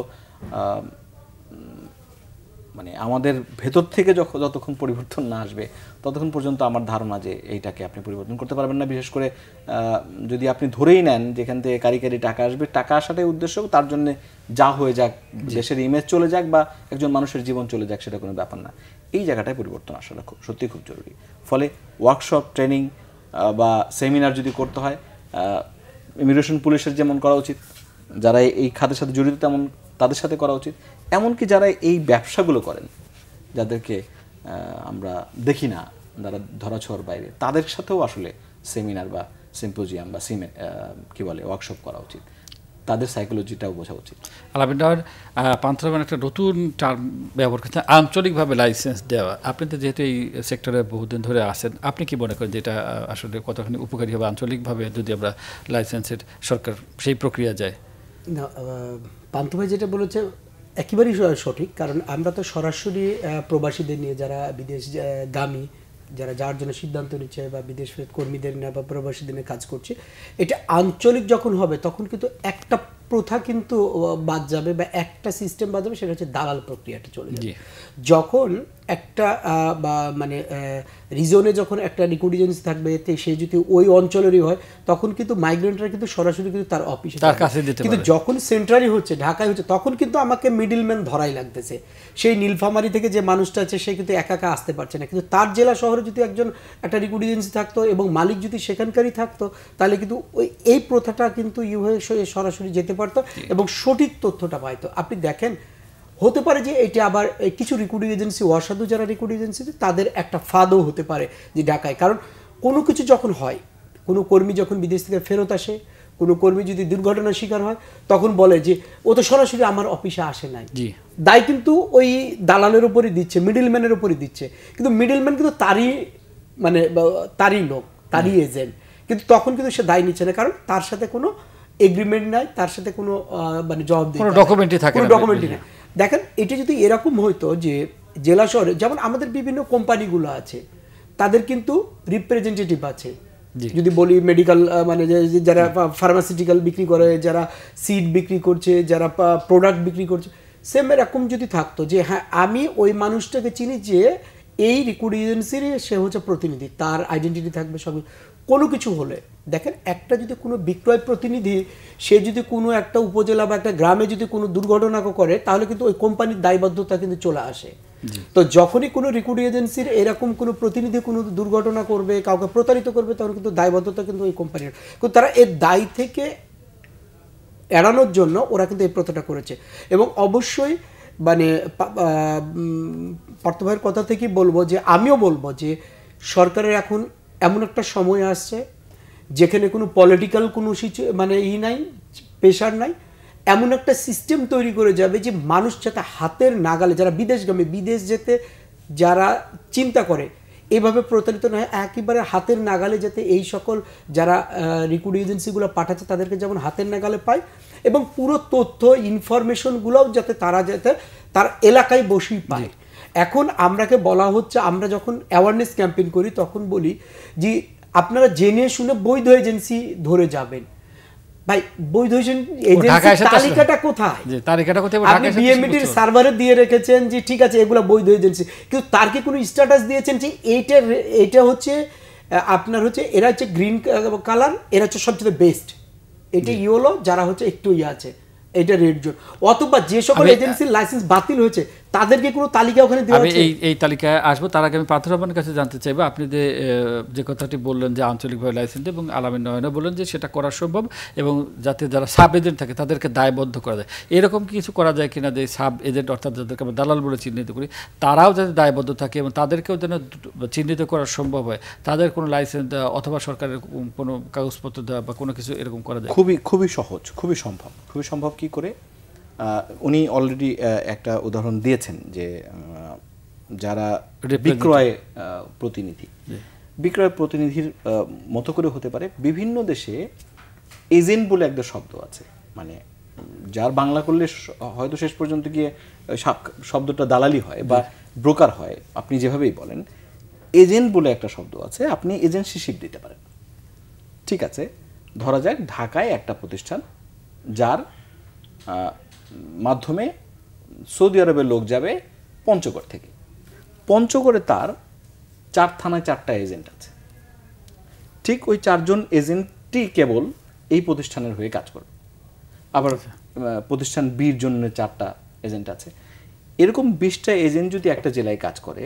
মানে আমাদের ভেতর থেকে যতক্ষণ পরিবর্তন না আসবে ততক্ষণ পর্যন্ত আমার ধারণা যে এইটাকে আপনি পরিবর্তন করতে পারবেন না। বিশেষ করে যদি আপনি ধরেই নেন যেখান থেকে কারি টাকা আসবে, টাকা আসাটাই উদ্দেশ্য, তার জন্য যা হয়ে যাক, দেশের ইমেজ চলে যাক বা একজন মানুষের জীবন চলে যাক, সেটা কোনো ব্যাপার না। এই জায়গাটায় পরিবর্তন আসাটা সত্যিই খুব জরুরি। ফলে ওয়ার্কশপ, ট্রেনিং বা সেমিনার যদি করতে হয়, ইমিগ্রেশন পুলিশের যেমন করা উচিত, যারা এই খাতের সাথে জড়িত তেমন তাদের সাথে করা উচিত, এমনকি যারা এই ব্যবসাগুলো করেন, যাদেরকে আমরা দেখি না, যারা ধরাছোঁয়ার বাইরে, তাদের সাথেও আসলে সেমিনার বা সিম্পোজিয়াম বা কি বলে ওয়ার্কশপ করা উচিত, তাদের সাইকোলজিটাও বোঝা উচিত। আলামিন পান্থরমান একটা নতুন টার্ম ব্যবহার করছেন, আঞ্চলিকভাবে লাইসেন্স দেওয়া। আপনি তো যেহেতু এই সেক্টরে বহুদিন ধরে আছেন, আপনি কি মনে করেন যেটা আসলে কতখানি উপকারী হবে আঞ্চলিকভাবে যদি আমরা লাইসেন্সের সরকার সেই প্রক্রিয়া যায়? না, পান্থ ভাই যেটা বলেছে একেবারেই সঠিক। কারণ আমরা তো সরাসরি প্রবাসীদের নিয়ে, যারা বিদেশগামী, যারা যার জন্য সিদ্ধান্ত নিচ্ছে বা বিদেশ কর্মীদের নিয়ে বা প্রবাসীদের নিয়ে কাজ করছে, এটা আঞ্চলিক যখন হবে তখন কিন্তু একটা প্রথা কিন্তু বাদ যাবে বা একটা সিস্টেম বাদ যাবে, সেটা হচ্ছে দালাল প্রক্রিয়াটা চলে যাবে। যখন একটা বা মানে রিজনে যখন একটা রিক্রুট এজেন্সি থাকবে, সে যদি ওই অঞ্চলেরই হয় তখন কিন্তু মাইগ্রেন্টরা কিন্তু সরাসরি কিন্তু তার অফিসে তার কাছে দিতে পারে। কিন্তু যখন সেন্ট্রালি হচ্ছে, ঢাকায় হচ্ছে, তখন কিন্তু আমাকে মিডলম্যান ধরাই লাগতেছে। সেই নীলফামারী থেকে যে মানুষটা আছে সে কিন্তু একা একা আসতে পারছে না, কিন্তু তার জেলা শহরে যদি একজন একটা রিক্রুট এজেন্সি থাকতো এবং মালিক যদি সেখানকারই থাকতো, তাহলে কিন্তু এই প্রথাটা কিন্তু হয়ে সরাসরি যেতে পারতো এবং সঠিক তথ্যটা পাইতো। আপনি দেখেন, হতে পারে যে এটা আবার কিছু রিক্রুটিং এজেন্সি, অসাধু যারা রিক্রুটিং এজেন্সি, তাদের একটা ফাঁদও হতে পারে যে ঢাকায়। কারণ কোনো কিছু যখন হয়, কোনো কর্মী যখন বিদেশ থেকে ফেরত আসে, কোনো কর্মী যদি দুর্ঘটনার শিকার হয়, তখন বলে যে ও তো সরাসরি আমার অফিসে আসে নাই। দায় কিন্তু ওই দালালের উপরই দিচ্ছে, মিডলম্যানের উপরই দিচ্ছে। কিন্তু মিডলম্যান কিন্তু তারই লোক, তারই এজেন্ট, কিন্তু তখন কিন্তু সে দায় নিচ্ছে না, কারণ তার সাথে কোনো এগ্রিমেন্ট নাই, তার সাথে কোনো মানে জবাবদিহি, কোনো ডকুমেন্টই নেই। দেখেন, এটা যদি এরকম হইতো যে জেলা শহরে যেমন আমাদের বিভিন্ন কোম্পানিগুলো আছে, তাদের কিন্তু রিপ্রেজেন্টেটিভ আছে। যদি বলি মেডিকেল, মানে যারা ফার্মাসিউটিক্যাল বিক্রি করে, যারা সিড বিক্রি করছে, যারা প্রোডাক্ট বিক্রি করছে, সেম এরকম যদি থাকতো যে হ্যাঁ আমি ওই মানুষটাকে চিনি যে এই রিক্রুট এজেন্সির সে হচ্ছে প্রতিনিধি, তার আইডেন্টিটি থাকবে সব। কোনো কিছু হলে দেখেন, একটা যদি কোনো বিক্রয় প্রতিনিধি সে যদি কোনো একটা উপজেলা বা একটা গ্রামে যদি কোনো দুর্ঘটনা করে, তাহলে কিন্তু ওই কোম্পানির দায়বদ্ধতা কিন্তু চলে আসে। তো যখনই কোনো রিক্রুটিং এজেন্সির এরকম কোনো প্রতিনিধি কোনো দুর্ঘটনা করবে, কাউকে প্রতারিত করবে, তখন কিন্তু দায়বদ্ধতা কিন্তু ওই কোম্পানির। কিন্তু তারা এর দায় থেকে এড়ানোর জন্য ওরা কিন্তু এই প্রথাটা করেছে। এবং অবশ্যই মানে পার্থ ভাইয়ের কথা থেকেই বলবো যে আমিও বলবো যে সরকারের এখন এমন একটা সময় আসছে যেখানে কোনো পলিটিক্যাল কোনো মানে নাই, প্রেশার নাই, এমন একটা সিস্টেম তৈরি করে যাবে যে মানুষ যাতে হাতের নাগালে, যারা বিদেশগামী, বিদেশ যেতে যারা চিন্তা করে, এইভাবে প্রতারিত নয়, একেবারে হাতের নাগালে যাতে এই সকল যারা রিক্রুটিং এজেন্সিগুলো পাঠাচ্ছে তাদেরকে যেমন হাতের নাগালে পায়, এবং পুরো তথ্য ইনফরমেশনগুলোও যাতে তার এলাকায় বসেই পায়। এখন আমরাকে বলা হচ্ছে, আমরা যখন অ্যাওয়ারনেস ক্যাম্পেইন করি তখন বলি যে আপনারা জেনে শুনে বৈধ এজেন্সি ধরে যাবেন। ভাই বৈধ ঢাকায় এজেন্সি এসে তো আসলে- তালিকাটা কোথায়? যে তালিকাটা কোথায় আপনি ঢাকায় এসে তো বিএমইটির বুঝতে সার্ভারে দিয়ে রেখেছেন যে ঠিক আছে এগুলো বৈধ এজেন্সি, কিন্তু তার কি কোনো স্ট্যাটাস দিয়েছেন যে এইটা হচ্ছে আপনার হচ্ছে এরা হচ্ছে গ্রিন কালার, এরা হচ্ছে সবচেয়ে বেস্ট, এটা ইয়েলো যারা হচ্ছে একটু আছে এটা রেড জোন, অথবা যে সকল এজেন্সির লাইসেন্স বাতিল হয়েছে তাদেরকে কোনো তালিকা ওখানে দেওয়া আমি আছে? এই তালিকায় আসবো, তার আগে আমি পাথর রহমানের কাছে জানতে চাইবো, আপনি যে কথাটি বললেন যে আঞ্চলিকভাবে লাইসেন্স এবং আলামিন নয়নও বললেন যে সেটা করা সম্ভব এবং যাতে যারা সাব এজেন্ট থাকে তাদেরকে দায়বদ্ধ করা যায়, এরকম কি কিছু করা যায় কিনা যে সাব এজেন্ট অর্থাৎ যাদেরকে আমরা দালাল বলে চিহ্নিত করি তারাও যাতে দায়বদ্ধ থাকে এবং তাদেরকেও যেন চিহ্নিত করা সম্ভব হয়, তাদের কোনো লাইসেন্স দেওয়া অথবা সরকারের কোনো কাগজপত্র দেওয়া বা কোনো কিছু এরকম করা যায়? খুবই সহজ, খুবই সম্ভব কি করে? উনি অলরেডি একটা উদাহরণ দিয়েছেন যে যারা বিক্রয় প্রতিনিধির মতো করে হতে পারে। বিভিন্ন দেশে এজেন্ট বলে একটা শব্দ আছে, মানে যার বাংলা করলে হয়তো শেষ পর্যন্ত গিয়ে শব্দটা দালালি হয় বা ব্রোকার হয়, আপনি যেভাবেই বলেন, এজেন্ট বলে একটা শব্দ আছে। আপনি এজেন্সিশিপ দিতে পারেন, ঠিক আছে? ধরা যাক ঢাকায় একটা প্রতিষ্ঠান যার মাধ্যমে সৌদি আরবের লোক যাবে পঞ্চগড় থেকে, পঞ্চগড়ে তার 4 থানায় 4টা এজেন্ট আছে, ঠিক ওই 4জন এজেন্টই কেবল এই প্রতিষ্ঠানের হয়ে কাজ করবে। আবার প্রতিষ্ঠান বির জন্য 4টা এজেন্ট আছে। এরকম 20টা এজেন্ট যদি একটা জেলায় কাজ করে,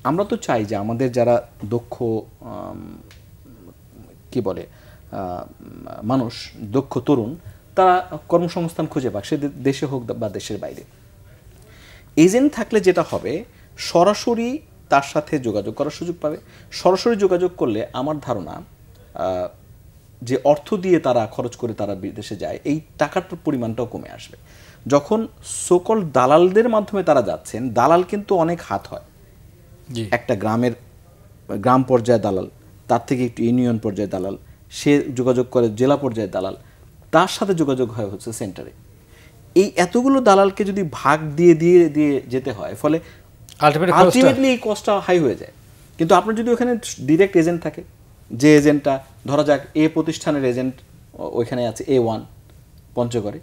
আমরা তো চাই যে আমাদের যারা দক্ষ কি বলে মানুষ, দক্ষ তরুণ, তারা কর্মসংস্থান খুঁজে পাক, সে দেশে হোক বা দেশের বাইরে। এজেন্ট থাকলে যেটা হবে, সরাসরি তার সাথে যোগাযোগ করার সুযোগ পাবে। সরাসরি যোগাযোগ করলে আমার ধারণা যে অর্থ দিয়ে তারা খরচ করে তারা বিদেশে যায়, এই টাকাটার পরিমাণটাও কমে আসবে। যখন সকল দালালদের মাধ্যমে তারা যাচ্ছেন, দালাল কিন্তু অনেক হাত হয়। একটা গ্রাম পর্যায়ে দালাল, তার থেকে একটু ইউনিয়ন পর্যায়ে দালাল, সে যোগাযোগ করে জেলা পর্যায়ে দালাল, তার সাথে যোগাযোগ হয় হচ্ছে সেন্টারে। এই এতগুলো দালালকে যদি ভাগ দিয়ে দিয়ে দিয়ে যেতে হয়, ফলে আলটিমেটলি এই কস্টটা হাই হয়ে যায়। কিন্তু আপনার যদি ওখানে ডিরেক্ট এজেন্ট থাকে, যে এজেন্টটা ধরা যাক এ প্রতিষ্ঠানের এজেন্ট ওইখানে আছে A1 পঞ্চগড়ে,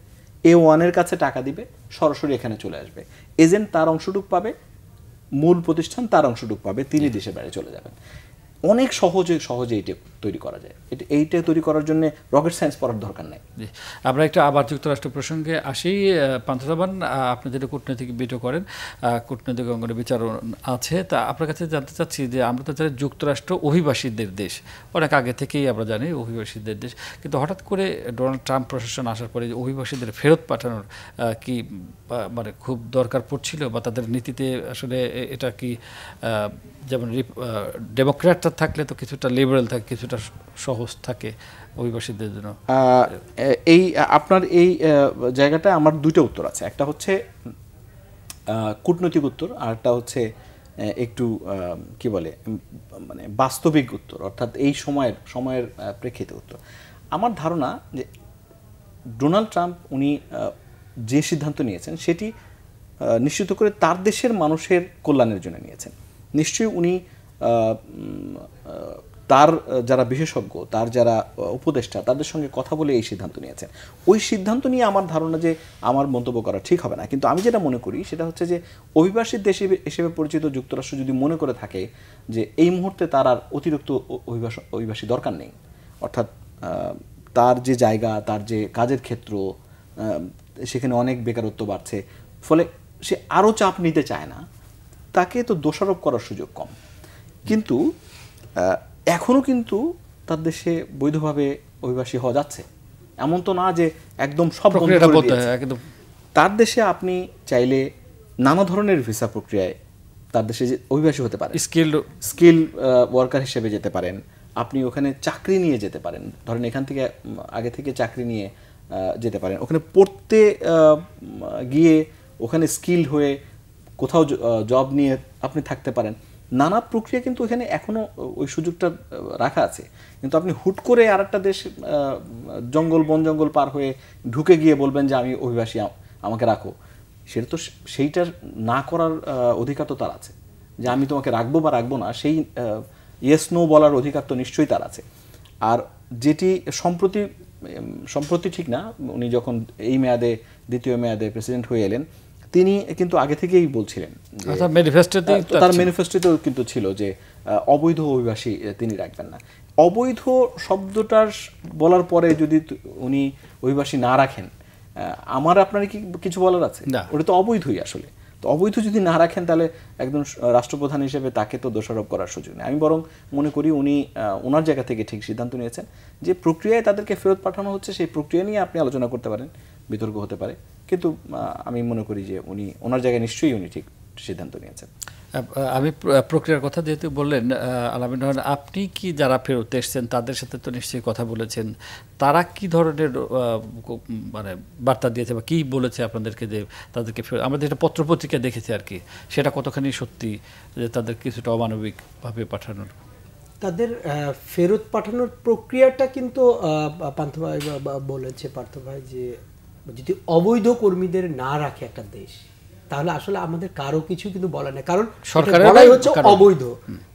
A1-এর কাছে টাকা দিবে, সরাসরি এখানে চলে আসবে, এজেন্ট তার অংশটুক পাবে, মূল প্রতিষ্ঠান তার অংশটুক পাবে, তিনি দেশের বাইরে চলে যাবেন। অনেক সহজে এইটা তৈরি করা যায়। এইটা তৈরি করার জন্য রকেট সায়েন্স পড়ার দরকার নেই। আমরা একটা আবার যুক্তরাষ্ট্র প্রসঙ্গে আসি। পান্থরমান, আপনি যেটা কূটনৈতিক ভিডিও করেন, কূটনৈতিক অঙ্গনে বিচারণ আছে, তা আপনার কাছে জানতে চাচ্ছি যে আমরা তো জানি যুক্তরাষ্ট্র অভিবাসীদের দেশ, অনেক আগে থেকেই আমরা জানি অভিবাসীদের দেশ, কিন্তু হঠাৎ করে ডোনাল্ড ট্রাম্প প্রশাসন আসার পরে অভিবাসীদের ফেরত পাঠানোর কি মানে খুব দরকার পড়ছিল, বা তাদের নীতিতে আসলে এটা কি যেমন ডেমোক্র্যাটটা থাকলে তো কিছুটা লিবারেল থাকে, কিছুটা সহজ থাকে অভিবাসীদের জন্য? আপনার এই জায়গাটা আমার দুইটা উত্তর আছে। একটা হচ্ছে কূটনৈতিক উত্তর, আর একটা হচ্ছে একটু কি বলে মানে বাস্তবিক উত্তর, অর্থাৎ এই সময়ের প্রেক্ষিতে উত্তর। আমার ধারণা যে ডোনাল্ড ট্রাম্প উনি যে সিদ্ধান্ত নিয়েছেন সেটি নিশ্চিত করে তার দেশের মানুষের কল্যাণের জন্য নিয়েছেন। নিশ্চয়ই উনি তার যারা বিশেষজ্ঞ, তার যারা উপদেষ্টা, তাদের সঙ্গে কথা বলে এই সিদ্ধান্ত নিয়েছেন। ওই সিদ্ধান্ত নিয়ে আমার ধারণা যে আমার মন্তব্য করা ঠিক হবে না, কিন্তু আমি যেটা মনে করি সেটা হচ্ছে যে অভিবাসীর দেশ হিসেবে পরিচিত যুক্তরাষ্ট্র যদি মনে করে থাকে যে এই মুহূর্তে তার আর অতিরিক্ত অভিবাসী দরকার নেই, অর্থাৎ তার যে জায়গা, তার যে কাজের ক্ষেত্র, সেখানে অনেক বেকারত্ব বাড়ছে, ফলে সে আরও চাপ নিতে চায় না, তাকে তো দোষারোপ করার সুযোগ কম। কিন্তু এখনও কিন্তু তার দেশে বৈধভাবে অভিবাসী হওয়া যাচ্ছে, এমন তো না যে একদম সব বন্ধ করে দিয়েছে। তার দেশে আপনি চাইলে নানা ধরনের ভিসা প্রক্রিয়ায় তার দেশে যে অভিবাসী হতে পারেন, স্কিল ওয়ার্কার হিসেবে যেতে পারেন, আপনি ওখানে চাকরি নিয়ে যেতে পারেন, ধরেন এখান থেকে আগে থেকে চাকরি নিয়ে যেতে পারেন, ওখানে পড়তে গিয়ে ওখানে স্কিল হয়ে কোথাও জব নিয়ে আপনি থাকতে পারেন। নানা প্রক্রিয়া কিন্তু এখানে এখনও ওই সুযোগটা রাখা আছে। কিন্তু আপনি হুট করে আর একটা দেশ বন জঙ্গল পার হয়ে ঢুকে গিয়ে বলবেন যে আমি অভিবাসী, আমাকে রাখো, সেটা তো সেইটার না করার অধিকার তো তার আছে। যে আমি তোমাকে রাখবো বা রাখবো না, সেই ইয়েস নো বলার অধিকার তো নিশ্চয়ই তার আছে। আর যেটি সম্প্রতি সম্প্রতি ঠিক না, উনি যখন এই মেয়াদে দ্বিতীয় মেয়াদে প্রেসিডেন্ট হয়ে এলেন, তিনি কিন্তু আগে থেকেই বলছিলেন, তার ম্যানিফেস্টোতেও কিন্তু ছিল যে অবৈধ অভিবাসী তিনি রাখবেন না। অবৈধ শব্দটার বলার পরে যদি উনি অভিবাসী না রাখেন, আমার আপনার কি কিছু বলার আছে? ওটা তো অবৈধই আসলে। তো অবৈধ যদি না রাখেন তাহলে একজন রাষ্ট্রপ্রধান হিসেবে তাকে তো দোষারোপ করার সুযোগ নেই। আমি বরং মনে করি উনি ওনার জায়গা থেকে ঠিক সিদ্ধান্ত নিয়েছেন যে প্রক্রিয়ায় তাদেরকে ফেরত পাঠানো হচ্ছে, সেই প্রক্রিয়া নিয়ে আপনি আলোচনা করতে পারেন, বিতর্ক হতে পারে, কিন্তু আমি মনে করি যে উনি ওনার জায়গায় নিশ্চয়ই উনি ঠিক সিদ্ধান্ত নিয়েছেন। আমি প্রক্রিয়ার কথা যেহেতু বললেন আলামিন রহমান, আপনি কি যারা ফেরত এসছেন তাদের সাথে তো নিশ্চয়ই কথা বলেছেন, তারা কি ধরনের মানে বার্তা দিয়েছে বা কি বলেছে আপনাদেরকে যে তাদেরকে ফেরত, আমাদের একটা পত্রপত্রিকা দেখেছি আর কি, সেটা কতখানি সত্যি যে তাদের কিছুটা অমানবিকভাবে পাঠানোর? তাদের ফেরত পাঠানোর প্রক্রিয়াটা কিন্তু পান্থ ভাই বলেছে, পার্থ ভাই, যে যদি অবৈধ কর্মীদের না রাখে একটা দেশ, তাহলে আসলে আমাদের কারো কিছু কিন্তু বলা নেই, কারণ সরকারের হচ্ছে অবৈধ,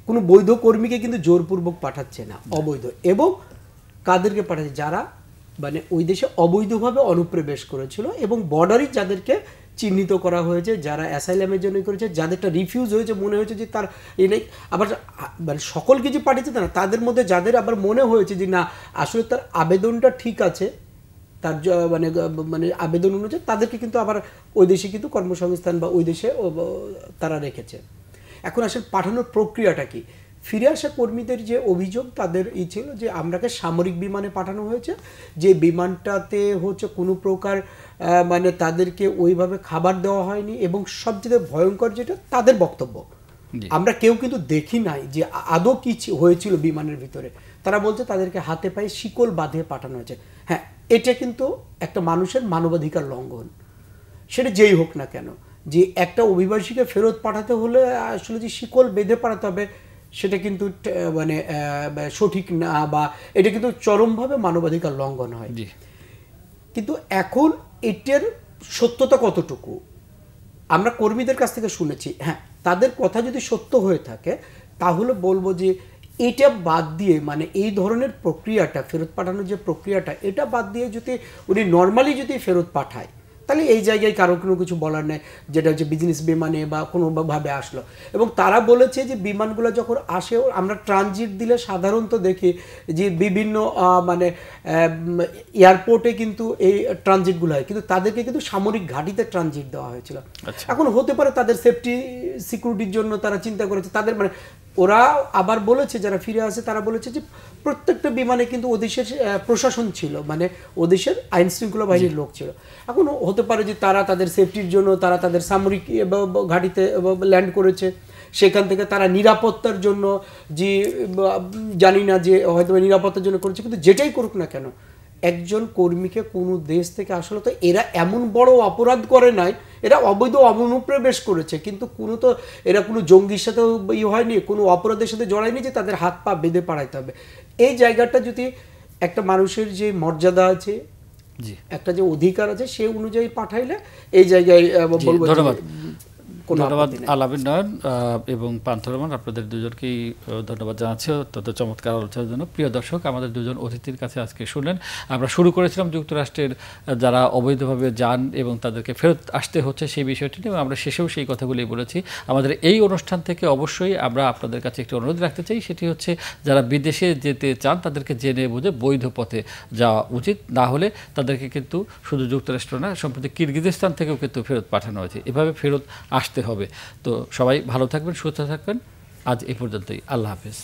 কোনো বৈধ কর্মীকে কিন্তু জোরপূর্বক পাঠাচ্ছে না, অবৈধ। এবং কাদেরকে পাঠাচ্ছে? যারা মানে ওই দেশে অবৈধভাবে অনুপ্রবেশ করেছিল এবং বর্ডারই যাদেরকে চিহ্নিত করা হয়েছে, যারা অ্যাসাইলামের জন্য করেছে, যাদেরটা রিফিউজ হয়েছে, মনে হয়েছে যে তার নেই, আবার মানে সকল কিছু পাঠিয়েছে না, তাদের মধ্যে যাদের আবার মনে হয়েছে যে না আসলে তার আবেদনটা ঠিক আছে, তার মানে মানে আবেদন অনুযায়ী, তাদেরকে কিন্তু আবার ওই দেশে কিন্তু কর্মসংস্থান বা ওই দেশে তারা রেখেছে। এখন আসলে পাঠানোর প্রক্রিয়াটা কি? ফিরে আসা কর্মীদের যে অভিযোগ, তাদের ছিল যে আমরাকে সামরিক বিমানে পাঠানো হয়েছে, যে বিমানটাতে হচ্ছে কোনো প্রকার মানে তাদেরকে ওইভাবে খাবার দেওয়া হয়নি, এবং সবচেয়ে ভয়ঙ্কর যেটা তাদের বক্তব্য, আমরা কেউ কিন্তু দেখি নাই যে আদৌ কি হয়েছিল বিমানের ভিতরে। তারা বলছে তাদেরকে হাতে পায়ে শিকল বাঁধে পাঠানো হয়েছে। হ্যাঁ, এটা কিন্তু একটা মানুষের মানবাধিকার লঙ্ঘন, সেটা যেই হোক না কেন। যে একটা অভিবাসীকে ফেরত পাঠাতে হলে আসলে যে শিকল বেঁধে পাঠাতে হবে, সেটা কিন্তু মানে সঠিক না, বা এটা কিন্তু চরমভাবে মানবাধিকার লঙ্ঘন হয়। কিন্তু এখন এটার সত্যতা কতটুকু আমরা কর্মীদের কাছ থেকে শুনেছি। হ্যাঁ, তাদের কথা যদি সত্য হয়ে থাকে তাহলে বলবো যে এটা বাদ দিয়ে, মানে এই ধরনের প্রক্রিয়াটা, ফেরত পাঠানোর যে প্রক্রিয়াটা, এটা বাদ দিয়ে যদি উনি নর্মালি যদি ফেরত পাঠায়, তাহলে এই জায়গায় কারো কোনো কিছু বলার নেই, যেটা হচ্ছে বিজনেস বিমানে বা কোনোভাবে আসলো। এবং তারা বলেছে যে বিমানগুলো যখন আসে, আমরা ট্রানজিট দিলে সাধারণত দেখি যে বিভিন্ন মানে এয়ারপোর্টে কিন্তু এই ট্রানজিটগুলো হয়, কিন্তু তাদেরকে কিন্তু সামরিক ঘাঁটিতে ট্রানজিট দেওয়া হয়েছিল। এখন হতে পারে তাদের সেফটি সিকিউরিটির জন্য তারা চিন্তা করেছে, তাদের মানে ওরা আবার বলেছে, যারা ফিরে আসে তারা বলেছে যে প্রত্যেকটা বিমানে কিন্তু ওদেশের প্রশাসন ছিল, মানে ওদেশের আইন শৃঙ্খলা বাহিনীর লোক ছিল। এখন হতে পারে যে তারা তাদের সেফটির জন্য তারা তাদের সামরিক ঘাঁটিতে ল্যান্ড করেছে, সেখান থেকে তারা নিরাপত্তার জন্য, যে জানি না যে হয়তো নিরাপত্তার জন্য করেছে, কিন্তু যেটাই করুক না কেন, একজন কর্মীকে কোনো দেশ থেকে আসলে তো এরা এমন বড় অপরাধ করে নাই, এরা অবৈধ অনুপ্রবেশ করেছে, কিন্তু কোনো তো এরা কোনো জঙ্গির সাথে হয়নি, কোনো অপরাধের সাথে জড়ায়নি যে তাদের হাত পা বেঁধে পাঠাইতে হবে। এই জায়গাটা যদি একটা মানুষের যে মর্যাদা আছে, একটা যে অধিকার আছে, সেই অনুযায়ী পাঠাইলে এই জায়গায় বলবো। ধন্যবাদ আলামিন নয়ন এবং পান্থ রহমান, আপনাদের দুজনকেই ধন্যবাদ জানাচ্ছি অত্যন্ত চমৎকার আলোচনার জন্য। প্রিয় দর্শক, আমাদের দুজন অতিথির কাছে আজকে শুনলেন, আমরা শুরু করেছিলাম যুক্তরাষ্ট্রের যারা অবৈধভাবে যান এবং তাদেরকে ফেরত আসতে হচ্ছে সেই বিষয়টি নিয়ে, এবং আমরা শেষেও সেই কথাগুলি বলেছি। আমাদের এই অনুষ্ঠান থেকে অবশ্যই আমরা আপনাদের কাছে একটি অনুরোধ রাখতে চাই, সেটি হচ্ছে যারা বিদেশে যেতে চান তাদেরকে জেনে বুঝে বৈধ পথে যাওয়া উচিত, না হলে তাদেরকে কিন্তু শুধু যুক্তরাষ্ট্র না, সম্প্রতি কিরগিজস্তান থেকেও কিন্তু ফেরত পাঠানো হয়েছে। এভাবে ফেরত আসতে হবে। তো সবাই ভালো থাকবেন, সুস্থ থাকবেন। আজ এই পর্যন্তই। আল্লাহ হাফেজ।